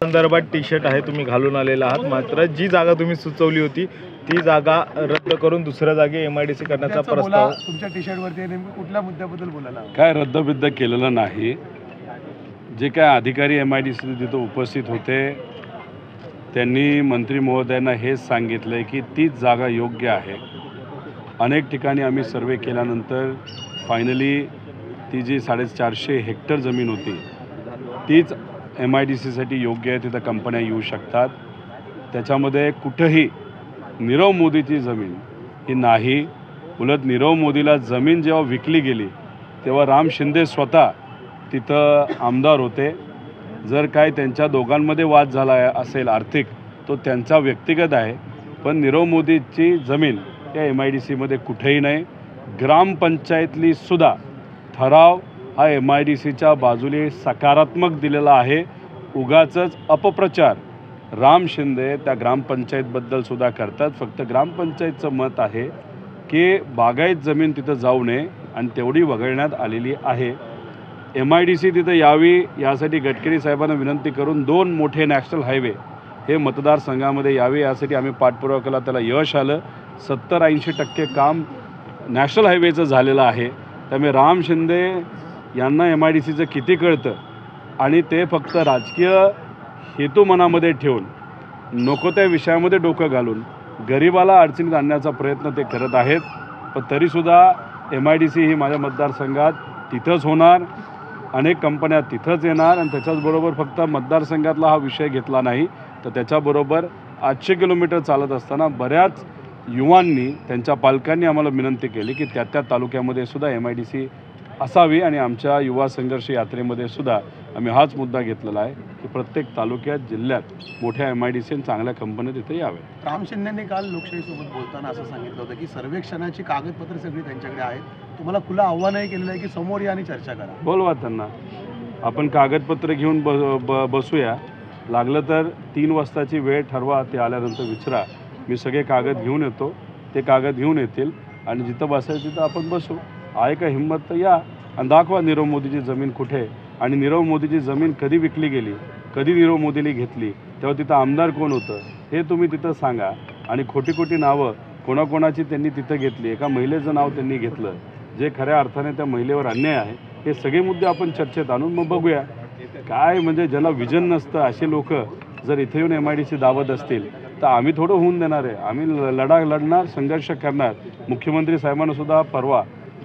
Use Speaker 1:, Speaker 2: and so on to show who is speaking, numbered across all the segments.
Speaker 1: संदर्भात T shirt आहे तुम्ही घालून आलेला आहात, मात्र जी जागा तुम्ही सुचवली होती ती जागा रद्द करून दुसऱ्या जागी MIDC करण्याचा प्रस्ताव
Speaker 2: तुमच्या टी शर्टवरती नेमकं कुठल्या मुद्द्याबद्दल बोलायला?
Speaker 3: काय रद्दबिद्द केलेलं नाही. जे काय अधिकारी MIDC तिथं उपस्थित होते त्यांनी मंत्री महोदयांना हेच सांगितलं की तीच जागा योग्य आहे. अनेक ठिकाणी आम्ही सर्वे केल्यानंतर फायनली ती जी 450 हेक्टर जमीन होती तीच MIDCसाठी योग्य आहे. तिथं कंपन्या येऊ शकतात. त्याच्यामध्ये कुठंही नीरव मोदीची जमीन ही नाही. उलट नीरव मोदीला जमीन जेव्हा विकली गेली तेव्हा राम शिंदे स्वतः तिथं आमदार होते. जर काय त्यांच्या दोघांमध्ये वाद झाला असेल आर्थिक तो त्यांचा व्यक्तिगत आहे, पण नीरव मोदीची जमीन त्या MIDCमध्ये कुठेही नाही. ग्रामपंचायतली सुद्धा ठराव हा MIDCच्या बाजूने सकारात्मक दिलेला आहे. उगाचच अपप्रचार राम शिंदे त्या ग्रामपंचायतबद्दल सुद्धा करतात. फक्त ग्रामपंचायतचं मत आहे की बागायत जमीन तिथं जाऊ नये आणि तेवढी वगळण्यात आलेली आहे. MIDC तिथं यावी यासाठी गडकरी साहेबांना विनंती करून 2 मोठे नॅशनल हायवे हे मतदारसंघामध्ये यावे यासाठी आम्ही पाठपुरावा केला. त्याला यश आलं. 70-80% काम नॅशनल हायवेचं झालेलं आहे. त्यामुळे राम शिंदे यांना MIDCचं किती कळतं आणि ते फक्त राजकीय हेतू मनामध्ये ठेवून नको त्या विषयामध्ये डोकं घालून गरिबाला अडचणीत आणण्याचा प्रयत्न ते करत आहेत. पण तरीसुद्धा MIDC ही माझ्या मतदारसंघात तिथंच होणार. अनेक कंपन्या तिथंच येणार आणि त्याच्याचबरोबर फक्त मतदारसंघातला हा विषय घेतला नाही तर त्याच्याबरोबर 800 किलोमीटर चालत असताना बऱ्याच युवांनी त्यांच्या पालकांनी आम्हाला विनंती केली की त्या तालुक्यामध्ये सुद्धा MIDC असावी. आणि आमच्या युवा संघर्ष यात्रेमध्ये सुद्धा आम्ही हाच मुद्दा घेतलेला आहे की प्रत्येक तालुक्यात जिल्ह्यात मोठ्या MIDC आणि चांगल्या कंपन्या तिथे याव्या.
Speaker 2: राम शिंदेंनी काल लोकशाहीसोबत बोलताना असं सांगितलं होतं की सर्वेक्षणाची कागदपत्र सगळी त्यांच्याकडे आहेत. तुम्हाला खुलं आव्हानही केलेलं आहे की समोर या आणि चर्चा करा.
Speaker 3: बोलवा त्यांना. आपण कागदपत्र घेऊन बसूया. लागलं तर 3 वाजताची वेळ ठरवा. ते आल्यानंतर विचारा. मी सगळे कागद घेऊन येतो. ते कागद घेऊन येतील आणि जिथं बसायचं तिथं आपण बसू. आहे का हिंमत तर या आणि दाखवा नीरव मोदीची जमीन कुठे आणि नीरव मोदीची जमीन कधी विकली गेली, कधी नीरव मोदीने घेतली, तेव्हा तिथं आमदार कोण होतं हे तुम्ही तिथं सांगा. आणि खोटी नावं कोणाकोणाची त्यांनी तिथं घेतली. एका महिलेचं नाव त्यांनी घेतलं जे खऱ्या अर्थाने त्या महिलेवर अन्याय आहे. हे सगळे मुद्दे आपण चर्चेत आणून मग बघूया. काय म्हणजे ज्याला विजन नसतं असे लोक जर इथे येऊन MIDC दावत असतील तर आम्ही थोडं होऊन देणार आहे. आम्ही लढणार, संघर्ष करणार. मुख्यमंत्री साहेबांना सुद्धा परवा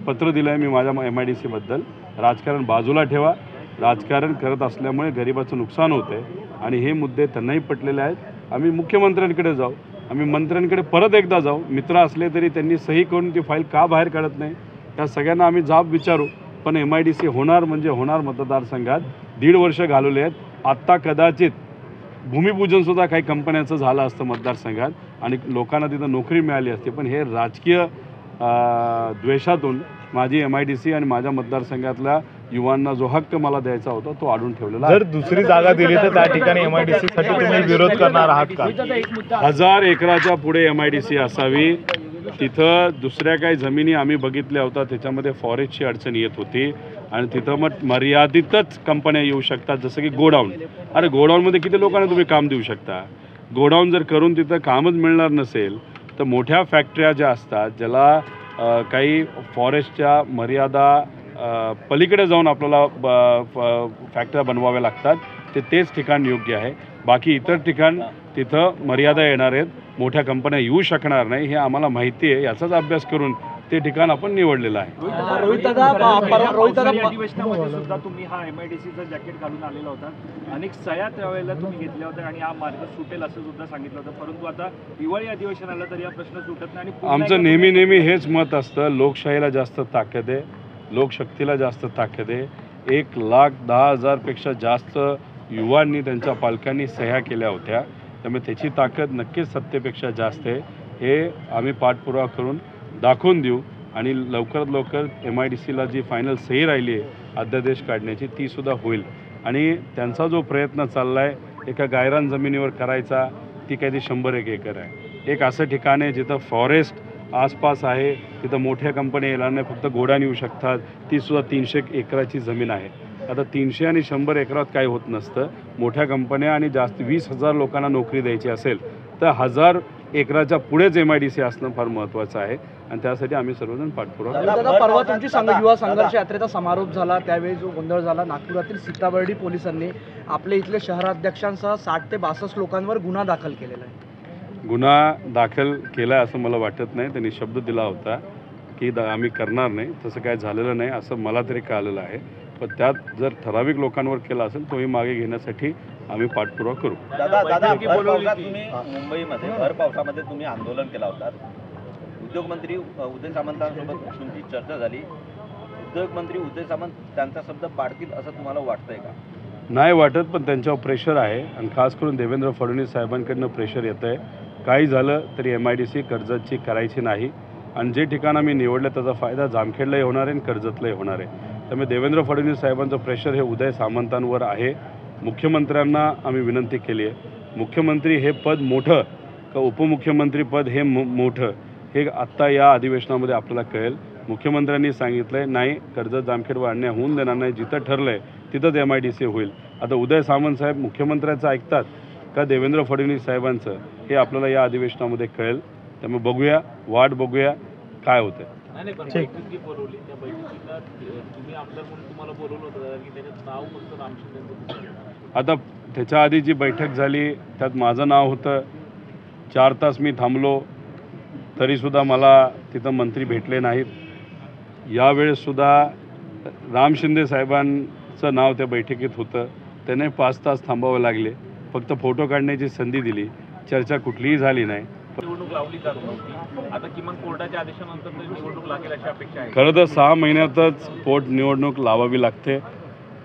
Speaker 3: पत्र दिलं आहे मी माझ्या MIDCबद्दल. राजकारण बाजूला ठेवा. राजकारण करत असल्यामुळे गरिबाचं नुकसान होतं आहे आणि हे मुद्दे त्यांनाही पटलेले आहेत. आम्ही मुख्यमंत्र्यांकडे जाऊ. आम्ही मंत्र्यांकडे परत एकदा जाऊ. मित्र असले तरी त्यांनी सही करून ती फाईल का बाहेर काढत नाही त्या सगळ्यांना आम्ही जाब विचारू. पण MIDC होणार म्हणजे होणार. मतदारसंघात 1.5 वर्ष घालवले आहेत. आत्ता कदाचित भूमिपूजनसुद्धा काही कंपन्यांचं झालं असतं मतदारसंघात आणि लोकांना तिथं नोकरी मिळाली असते. पण हे राजकीय द्वेषातून माझी MIDC आणि माझ्या मतदारसंघातल्या युवांना जो हक्क मला द्यायचा होता तो अडून ठेवलेला.
Speaker 1: जर दुसरी जागा दिली तर त्या ठिकाणी MIDC साठी तुम्ही विरोध करणार आहात का?
Speaker 3: 1000 एकराच्या पुढे MIDC असावी. तिथं दुसऱ्या काही जमिनी आम्ही बघितल्या होत्या त्याच्यामध्ये फॉरेस्टची अडचण येत होती आणि तिथं मग मर्यादितच कंपन्या येऊ शकतात. जसं की गोडाऊन. अरे गोडाऊनमध्ये किती लोकांना तुम्ही काम देऊ शकता? गोडाऊन जर करून तिथं कामच मिळणार नसेल तर मोठ्या फॅक्टऱ्या ज्या असतात ज्याला काही फॉरेस्टच्या मर्यादा पलीकडे जाऊन आपल्याला फॅक्टऱ्या बनवाव्या लागतात तेच ठिकाण योग्य आहे. बाकी इतर ठिकाण तिथं मर्यादा येणार आहेत. मोठ्या कंपन्या येऊ शकणार नाही हे आम्हाला माहिती आहे. याचाच अभ्यास करून ते ठिकाण आपण निवडलेलं आहे.
Speaker 4: अधिवेशनामध्ये सुद्धा तुम्ही हा MIDCचा जॅकेट घालून आलेला होता. अनेक सह्या त्यावेळेला तुम्ही घेतल्या होत्या आणि हा मार्ग सुटेल असं सुद्धा सांगितलं होतं. परंतु आता दिवाळी अधिवेशन आलं तर या प्रश्न सुटत नाही.
Speaker 3: आमचं नेहमी हेच मत असतं. लोकशाहीला जास्त ताकद आहे. लोकशक्तीला जास्त ताकद आहे. 1,10,000 पेक्षा जास्त युवांनी त्यांच्या पालकांनी सह्या केल्या होत्या. त्यामुळे त्याची ताकद नक्कीच सत्तेपेक्षा जास्त आहे. हे आम्ही पाठपुरावा करून दाखवून देऊ आणि लवकरात लवकर MIDCला जी फायनल सही राहिली आहे अध्यादेश काढण्याची तीसुद्धा होईल. आणि त्यांचा जो प्रयत्न चालला आहे एका गायरान जमिनीवर करायचा ती काही 100 एकर आहे. एक असं ठिकाण आहे जिथं फॉरेस्ट आसपास आहे. तिथं मोठ्या कंपन्या येणार नाही. फक्त गोडाऊन येऊ शकतात. तीसुद्धा 300 एकराची जमीन आहे. आता 300 आणि 100 एकरात काही होत नसतं. मोठ्या कंपन्या आणि जास्त 20,000 लोकांना नोकरी द्यायची असेल तर 1000 एकराच्या पुढेच MIDC असणं फार महत्त्वाचं आहे आणि त्यासाठी आम्ही सर्वजण पाठपुरावा करतो.
Speaker 5: दादा, परवा तुमची युवा संघर्ष यात्रेचा समारोप झाला, त्यावेळी जो गोंधळ झाला, नागपुरातील सीताबर्डी पोलिसांनी आपल्या इथले शहराध्यक्षांसह 60 ते 62 लोकांवर गुन्हा दाखल केलेला आहे.
Speaker 3: गुन्हा दाखल केला असं मला वाटत नाही. त्यांनी शब्द दिला होता की आम्ही करणार नाही, तसं काय झालेलं नाही असं मला तरी कळालेलं आहे. पण त्यात जर ठराविक लोकांवर केला असेल तोही मागे घेण्यासाठी आम्ही पाठपुरावा करू.
Speaker 6: दादा भर पावसात तुम्ही मुंबईमध्ये भर पावसामध्ये तुम्ही आंदोलन केला होता. उद्योगमंत्री उदय सामंतांसोबत तुमची चर्चा झाली. उद्योगमंत्री उदय सामंत त्यांचा शब्द पाळतील असं तुम्हाला वाटतंय का?
Speaker 3: नाही वाटत, पण त्यांच्यावर प्रेशर आहे आणि खास करून देवेंद्र फडणवीस साहेबांकडनं प्रेशर येतं आहे. काही झालं तरी MIDC कर्जतची करायची नाही आणि जे ठिकाण आम्ही निवडलं त्याचा फायदा जामखेडलाही होणार आहे आणि कर्जतलाही होणार आहे. त्यामुळे देवेंद्र फडणवीस साहेबांचं प्रेशर हे उदय सामंतांवर आहे. मुख्यमंत्र्यांना आम्ही विनंती केली आहे, मुख्यमंत्री हे पद मोठं का उपमुख्यमंत्री पद हे मोठं हे आत्ता या अधिवेशनामध्ये आपल्याला कळेल. मुख्यमंत्र्यांनी सांगितलं आहे नाही, कर्जत जामखेड अन्याय होऊन देणार नाही, जिथं ठरलं आहे तिथंच MIDC होईल. आता उदय सामंत साहेब मुख्यमंत्र्यांचं ऐकतात का देवेंद्र फडणवीस साहेबांचं हे आपल्याला या अधिवेशनामध्ये कळेल. त्यामुळे बघूया, वाट बघूया काय होतं. आता त्याच्या आधी जी बैठक झाली त्यात माझं नाव होतं. 4 तास मी थांबलो तरीसुद्धा मला तिथं मंत्री भेटले नाहीत. यावेळेससुद्धा राम शिंदे साहेबांचं नाव त्या बैठकीत होतं. त्याने 5 तास थांबावं लागले. फक्त फोटो काढण्याची संधी दिली, चर्चा कुठलीही झाली नाही.
Speaker 4: निवडणूक लावली जात नव्हती, आता किमान कोर्टाच्या आदेशानंतर तरी निवडणूक लागेल अशी अपेक्षा आहे.
Speaker 3: खरं तर 6 महिन्यातच पोटनिवडणूक लावावी लागते,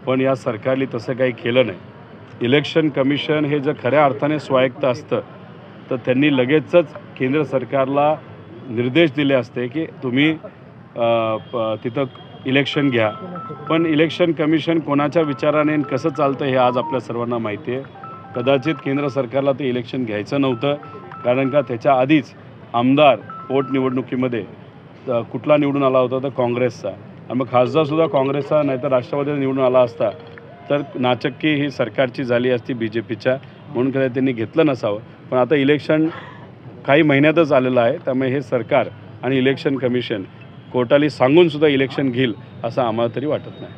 Speaker 3: पण या सरकारने तसं काही केलं नाही. इलेक्शन कमिशन हे जर खऱ्या अर्थाने स्वायत्त असतं तर त्यांनी लगेचच केंद्र सरकारला निर्देश दिले असते की तुम्ही तिथं इलेक्शन घ्या. पण इलेक्शन कमिशन कोणाच्या विचाराने आणि कसं चालतं हे आज आपल्या सर्वांना माहिती आहे. कदाचित केंद्र सरकारला ते इलेक्शन घ्यायचं नव्हतं, कारण का त्याच्या आधीच आमदार पोटनिवडणुकीमध्ये कुठला निवडून आला होता तर काँग्रेसचा, आणि मग खासदारसुद्धा काँग्रेसचा नाही तर राष्ट्रवादीचा निवडून आला असता तर नाचक्की ही सरकारची झाली असती BJPच्या, म्हणून कदाचित त्यांनी घेतलं नसावं. पण आता इलेक्शन काही महिन्यातच आलेलं आहे, त्यामुळे हे सरकार आणि इलेक्शन कमिशन कोर्टाला सांगूनसुद्धा इलेक्शन घेईल असं आम्हाला तरी वाटत नाही.